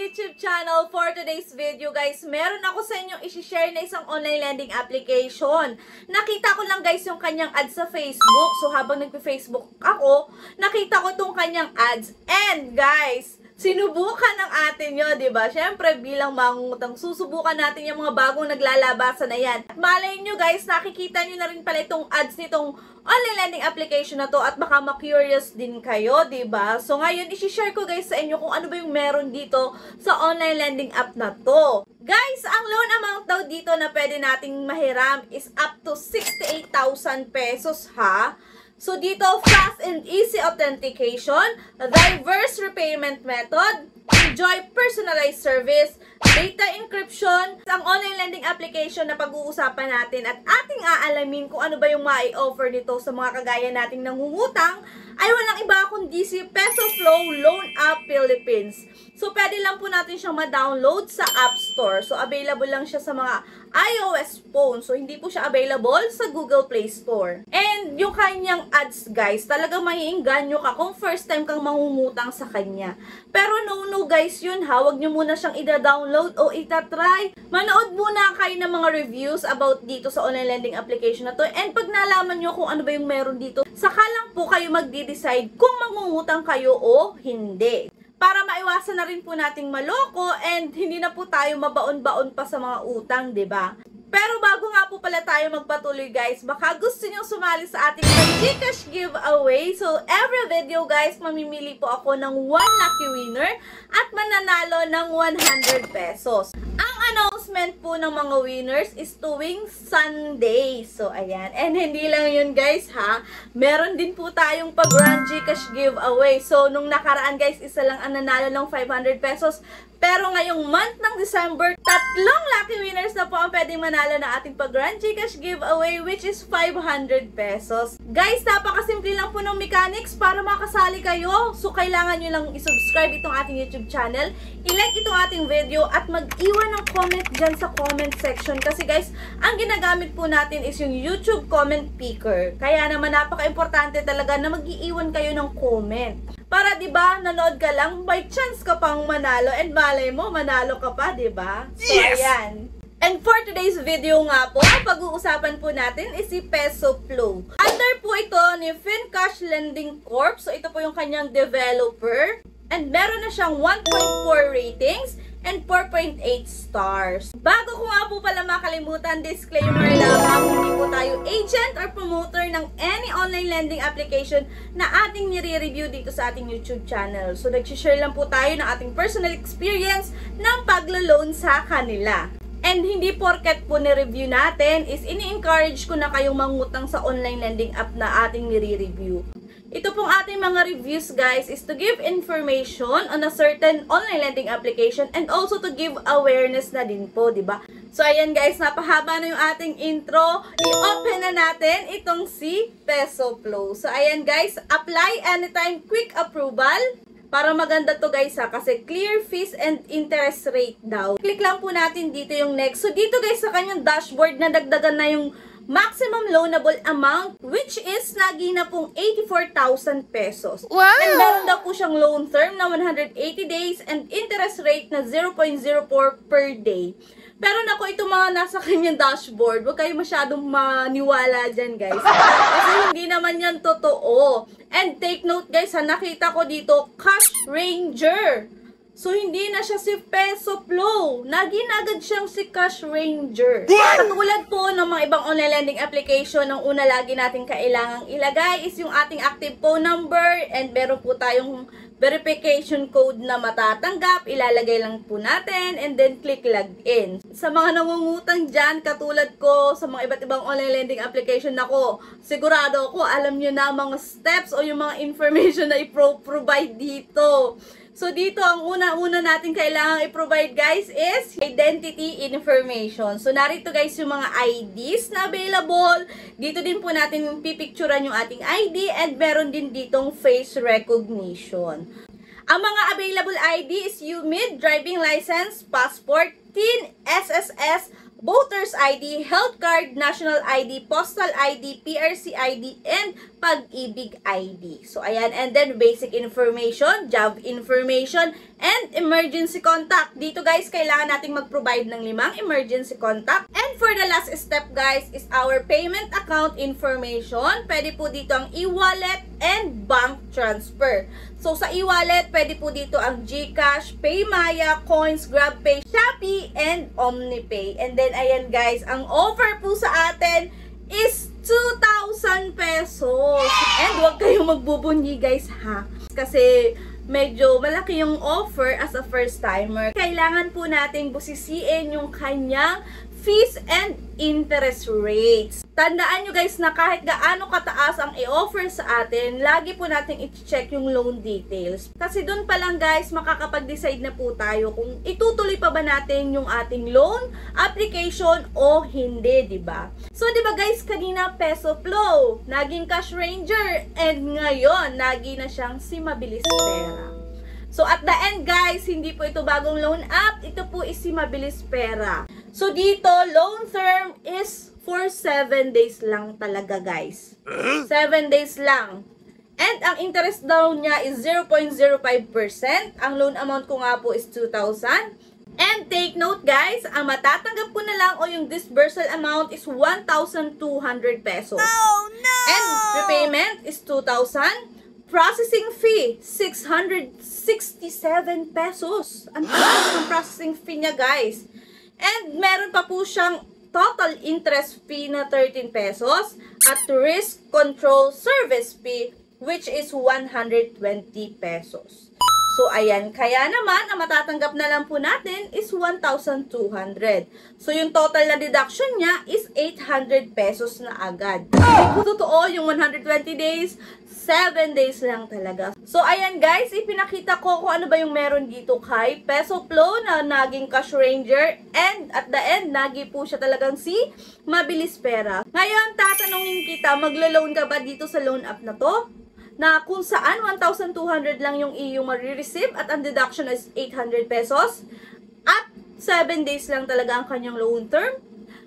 YouTube channel. For today's video guys, meron ako sa inyong isi-share na isang online lending application. Nakita ko lang guys yung kanyang ads sa Facebook. So habang nagpe-Facebook ako, nakita ko tong kanyang ads. And guys, sinubukan ng atin nyo, diba? Siyempre, bilang mangungutang, susubukan natin yung mga bagong naglalabasan na yan. Malay nyo guys, nakikita nyo na rin pala itong ads nitong online lending application na to at baka ma-curious din kayo, diba? So ngayon, isi-share ko guys sa inyo kung ano ba yung meron dito sa online lending app na to. Guys, ang loan amount daw dito na pwede nating mahiram is up to 68,000 pesos ha. So dito, fast and easy authentication, diverse repayment method, enjoy personalized service, data encryption, ang online lending application na pag-uusapan natin at ating aalamin kung ano ba yung mai-offer nito sa mga kagaya nating nangungutang ay walang iba kundi si PesoFlow Loan App Philippines. So, pwede lang po natin siyang ma-download sa App Store. So, available lang siya sa mga iOS phone. So, hindi po siya available sa Google Play Store. And yung kanyang ads, guys, talagang maiinganyo ka kung first time kang mangungutang sa kanya. Pero no guys, yun ha. Huwag nyo muna siyang ida-download o itatry. Manood muna kayo ng mga reviews about dito sa online lending application na to. And pag nalaman nyo kung ano ba yung meron dito, saka lang po kayo magde-decide kung mangungutang kayo o hindi. Para maiwasan na rin po nating maloko and hindi na po tayo mabaon-baon pa sa mga utang, 'di ba? Pero bago nga po pala tayo magpatuloy guys, baka gusto niyo sumali sa ating GCash giveaway. So every video guys, mamimili po ako ng 1 lucky winner at mananalo ng 100 pesos. Ang announcement po ng mga winners is tuwing Sunday. So, ayan. And hindi lang yun, guys, ha? Meron din po tayong pag-grand GCash giveaway. So, nung nakaraan, guys, isa lang ang nanalo ng 500 pesos. Pero ngayong month ng December, 3 lucky winners na po ang pwedeng manalo na ating pag-grand GCash giveaway, which is 500 pesos. Guys, napakasimple lang po ng mechanics para makasali kayo. So, kailangan nyo lang i-subscribe itong ating YouTube channel, i-like itong ating video, at mag-iwan ng comment dyan sa comment section. Kasi guys, ang ginagamit po natin is yung YouTube comment picker. Kaya naman napaka-importante talaga na mag-iiwan kayo ng comment. Para 'di ba, nanood ka lang, by chance ka pang manalo and malay mo manalo ka pa, 'di ba? So yes! Ayan. And for today's video nga po, ang pag-uusapan po natin is si PesoFlow. Under po ito ni FinCash Lending Corp. So ito po yung kanyang developer. And meron na siyang 1.4 ratings and 4.8 stars. Bago ko nga po pala makalimutan, disclaimer lamang, hindi po tayo agent or promoter ng any online lending application na ating nire-review dito sa ating YouTube channel. So, nag-share lang po tayo ng ating personal experience ng paglo-loan sa kanila. And hindi porket po ni-review natin is ini-encourage ko na kayong mangutang sa online lending app na ating nire-review. Ito pong ating mga reviews guys is to give information on a certain online lending application and also to give awareness na din po, di ba? So ayan guys, napahaba na yung ating intro. I-open na natin itong si PesoFlow. So ayan guys, apply anytime quick approval. Para maganda to guys ha, kasi clear fees and interest rate daw. Click lang po natin dito yung next. So dito guys sa kanyang dashboard na dagdagan na yung maximum loanable amount, which is naging na pong 84,000 pesos. Wow! And meron daw po siyang loan term na 180 days and interest rate na 0.04 per day. Pero naku, itong mga nasa kanyang dashboard, huwag kayo masyadong maniwala dyan guys. Kasi hindi naman yan totoo. And take note guys ha, nakita ko dito, Cash Ranger. So, hindi na siya si PesoFlow. Naging agad siyang si Cash Ranger. Katulad po ng mga ibang online lending application, ang una lagi natin kailangang ilagay is yung ating active phone number and meron po tayong verification code na matatanggap. Ilalagay lang po natin and then click login. Sa mga nangungutang dyan, katulad ko sa mga iba't ibang online lending application, nako, sigurado ako alam nyo na mga steps o yung mga information na i-provide dito. So, dito, ang una-una natin kailangang i-provide, guys, is identity information. So, narito, guys, yung mga IDs na available. Dito din po natin pipicturan yung ating ID and meron din ditong face recognition. Ang mga available ID is UMID, driving license, passport, TIN, SSS, Voter's ID, Health Card, National ID, Postal ID, PRC ID, and Pag-ibig ID. So, ayan. And then, basic information, job information, and emergency contact. Dito guys, kailangan nating mag-provide ng 5 emergency contact. And for the last step guys is our payment account information. Pwede po dito ang e-wallet and bank transfer. So sa e-wallet, pwede po dito ang GCash, PayMaya, Coins, GrabPay, Shopee, and OmniPay. And then ayan guys, ang offer po sa atin is 2,000 pesos. And huwag kayong magbubunyi guys ha. Kasi medyo malaki yung offer as a first timer. Kailangan po nating busisiin yung kanyang fees and interest rates. Tandaan nyo guys na kahit gaano kataas ang i-offer sa atin, lagi po natin i-check yung loan details. Kasi doon pa lang guys, makakapag-decide na po tayo kung itutuloy pa ba natin yung ating loan application o hindi, diba? So diba guys, kanina Peso Flow, naging Cash Ranger, and ngayon, naging na siyang si Mabilis Pera. So at the end guys, hindi po ito bagong loan app, ito po is si Mabilis Pera. So dito, loan term is for 7 days lang talaga guys. 7 days lang. And ang interest daw niya is 0.05%. Ang loan amount ko nga po is 2,000. And take note guys, ang matatanggap ko na lang o yung disbursal amount is 1,200 pesos. Oh no! And repayment is 2,000. Processing fee, 667 pesos. Ang taas ng processing fee niya guys. And meron pa po siyang total interest fee na 13 pesos at risk control service fee which is 120 pesos. So ayan, kaya naman ang matatanggap na lang po natin is 1,200. So yung total na deduction niya is 800 pesos na agad. Hindi po totoo yung 120 days, 7 days lang talaga. So ayan guys, ipinakita ko kung ano ba yung meron dito kay Peso Flow na naging Cash Ranger, and at the end, nagi po siya talagang si Mabilis Pera. Ngayon, tatanungin kita, maglo-loan ka ba dito sa loan app na to? Na kung saan 1,200 lang yung iyong marireceive at ang deduction is 800 pesos at 7 days lang talaga ang kanyang loan term.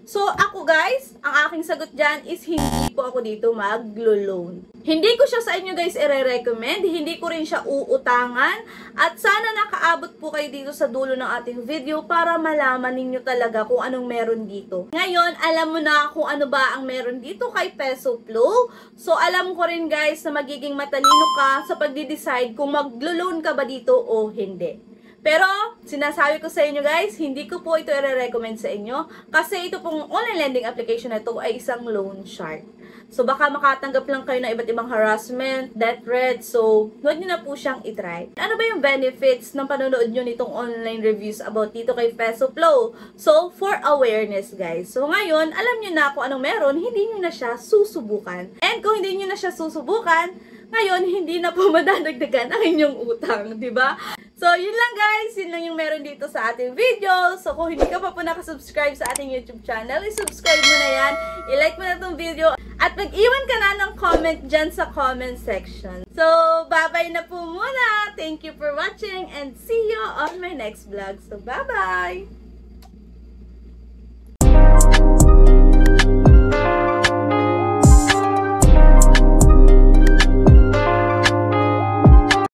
So ako guys, ang aking sagot dyan is hindi po ako dito maglo-loan. Hindi ko siya sa inyo guys i-recommend, hindi ko rin siya uutangan, at sana nakaabot po kayo dito sa dulo ng ating video para malaman ninyo talaga kung anong meron dito. Ngayon, alam mo na kung ano ba ang meron dito kay Peso Flow. So alam ko rin guys na magiging matalino ka sa pagde-decide kung maglo-loan ka ba dito o hindi. Pero, sinasabi ko sa inyo guys, hindi ko po ito i-recommend sa inyo kasi ito pong online lending application na ito ay isang loan shark. So, baka makatanggap lang kayo ng iba't ibang harassment, death threat, so, huwag nyo na po siyang itry. Ano ba yung benefits ng panonood nyo nitong online reviews about dito kay Peso Flow? So, for awareness guys. So, ngayon, alam nyo na kung anong meron, hindi nyo na siya susubukan. And kung hindi nyo na siya susubukan, ngayon, hindi na po madadagdagan ang inyong utang, di ba? So, yun lang guys. Yun lang yung meron dito sa ating video. So, kung hindi ka pa po nakasubscribe sa ating YouTube channel, i-subscribe mo na yan. I-like mo na itong video. At mag-iwan ka na ng comment dyan sa comment section. So, bye-bye na po muna. Thank you for watching and see you on my next vlog. So, bye-bye!